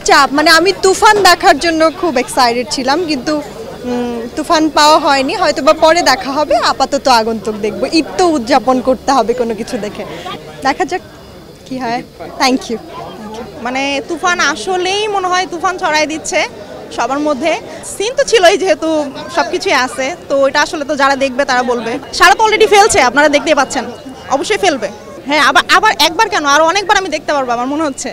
চাপ, মানে আমি তুফান দেখার জন্য খুব এক্সাইটেড ছিলাম, কিন্তু তুফান পাওয়া হয়নি, হয়তো বা পরে দেখা হবে। আপাতত আগন্তুক দেখবো, ঈদ তো উদযাপন করতে হবে কোনো কিছু দেখে, দেখা যাক কি হয়। Thank you. মানে তুফান আসলেই মনে হয় তুফান ছড়াই দিচ্ছে সবার মধ্যে। সিন তো ছিলই, যেহেতু সবকিছুই আছে, তো ওইটা আসলে তো যারা দেখবে তারা বলবে। সারা তো অলরেডি ফেলছে, আপনারা দেখতেই পাচ্ছেন, অবশ্যই ফেলবে। হ্যাঁ, আবার একবার কেন, আরো অনেকবার আমি দেখতে পারবো। আমার মনে হচ্ছে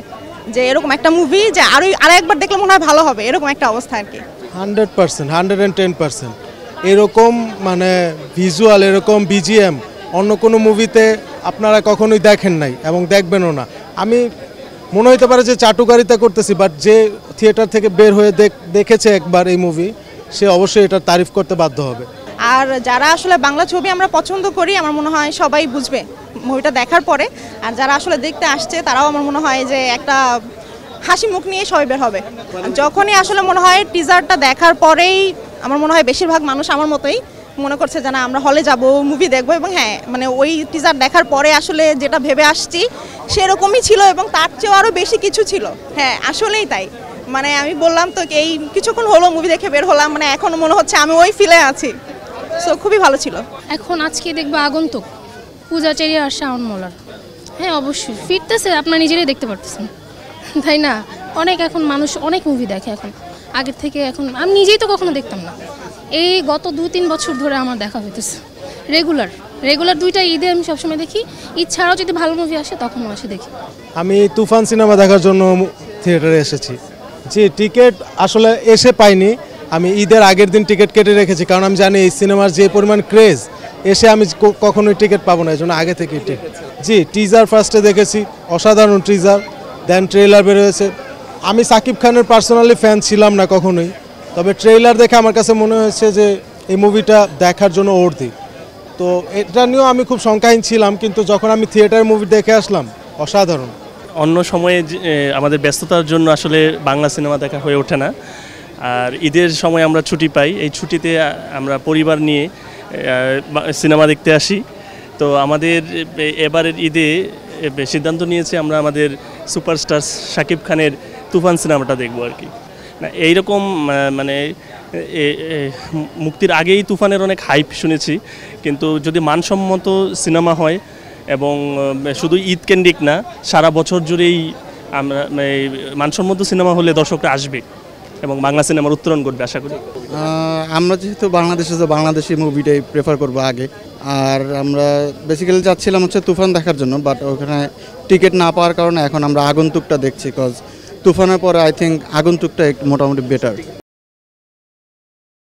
যে এরকম একটা মুভি যে আরো একবার দেখলে মনে হয় ভালো হবে, এরকম একটা অবস্থা আর কি। 100%, 110%। এরকম মানে ভিজুয়াল, এরকম বিজিএম অন্য কোনো মুভিতে আপনারা কখনোই দেখেন নাই এবং দেখবেনও না। আমি মনে হতে পারে যে চাটুকারিতা করতেছি, বাট যে থিয়েটার থেকে বের হয়ে দেখেছে একবার এই মুভি, সে অবশ্যই এটার তারিফ করতে বাধ্য হবে। আর যারা আসলে বাংলা ছবি আমরা পছন্দ করি, আমার মনে হয় সবাই বুঝবে মুভিটা দেখার পরে। আর যারা আসলে দেখতে আসছে তারাও আমার মনে হয় যে একটা হাসি মুখ নিয়ে সবাই বের হবে। যখনই আসলে মনে হয় টিজারটা দেখার পরেই আমার মনে হয় বেশিরভাগ মানুষ আমার মতোই মনে করছে যে না, আমরা হলে যাব, মুভি দেখবো। এবং হ্যাঁ, মানে ওই টিজার দেখার পরে আসলে যেটা ভেবে আসছি সেরকমই ছিল, এবং তার চেয়েও আরও বেশি কিছু ছিল। হ্যাঁ, আসলেই তাই। মানে আমি বললাম তো, এই কিছুক্ষণ হলো মুভি দেখে বের হলাম, মানে এখন মনে হচ্ছে আমি ওই ফিলে আছি। সো খুবই ভালো ছিল। এখন আজকে দেখবো আগন্তুক, পূজাচেরি আর শাওন মোল্লার। হ্যাঁ, অবশ্যই ফিরতেছে, আপনারা নিজেরাই দেখতে পারতেছেন, তাই না? অনেক এখন মানুষ অনেক মুভি দেখে এখন, আগের থেকে। এখন আমি নিজেই তো কখনো দেখতাম না, এই গত 2-3 বছর ধরে আমার দেখা হইতেছে রেগুলার 2টা ঈদে আমি সবসময় দেখি। ঈদ ছাড়াও যদি ভালো মুভি আসে তখনও আসে দেখি। আমি তুফান সিনেমা দেখার জন্য থিয়েটারে এসেছি। জি, টিকিট আসলে এসে পাইনি, আমি ঈদের আগের দিন টিকিট কেটে রেখেছি, কারণ আমি জানি এই সিনেমার যে পরিমাণ ক্রেজ, এসে আমি কখনোই টিকিট পাবো না, এই জন্য আগে থেকে টিকিট। জি, টিজার ফার্স্টে দেখেছি, অসাধারণ টিজার, দেন ট্রেলার বেরোয়েছে। আমি সাকিব খানের পার্সোনালি ফ্যান ছিলাম না কখনোই, তবে ট্রেলার দেখে আমার কাছে মনে হয়েছে যে এই মুভিটা দেখার জন্য ওর্থি। তো এটা নিয়েও আমি খুব শঙ্কাহীন ছিলাম, কিন্তু যখন আমি থিয়েটারে মুভি দেখে আসলাম, অসাধারণ। অন্য সময়ে আমাদের ব্যস্ততার জন্য আসলে বাংলা সিনেমা দেখা হয়ে ওঠে না, আর ঈদের সময় আমরা ছুটি পাই, এই ছুটিতে আমরা পরিবার নিয়ে সিনেমা দেখতে আসি। তো আমাদের এবারের ঈদে সিদ্ধান্ত নিয়েছি আমরা আমাদের সুপারস্টার শাকিব খানের তুফান সিনেমাটা দেখবো আর কি। না, এইরকম মানে মুক্তির আগেই তুফানের অনেক হাইপ শুনেছি, কিন্তু যদি মানসম্মত সিনেমা হয় এবং শুধু ঈদ কেন্দ্রিক না, সারা বছর জুড়েই আমরা মানসম্মত সিনেমা হলে দর্শকরা আসবে এবং বাংলা সিনেমার উত্তরণ করবে আশা করি। আমরা যেহেতু বাংলাদেশে, তো বাংলাদেশি মুভিটাই প্রেফার করবো আগে। আর আমরা বেসিক্যালি যাচ্ছিলাম হচ্ছে তুফান দেখার জন্য, বাট ওখানে টিকিট না পাওয়ার কারণে এখন আমরা আগন্তুকটা দেখছি, কজ তুফানের পরে আই থিঙ্ক আগন্তুকটা মোটামুটি বেটার।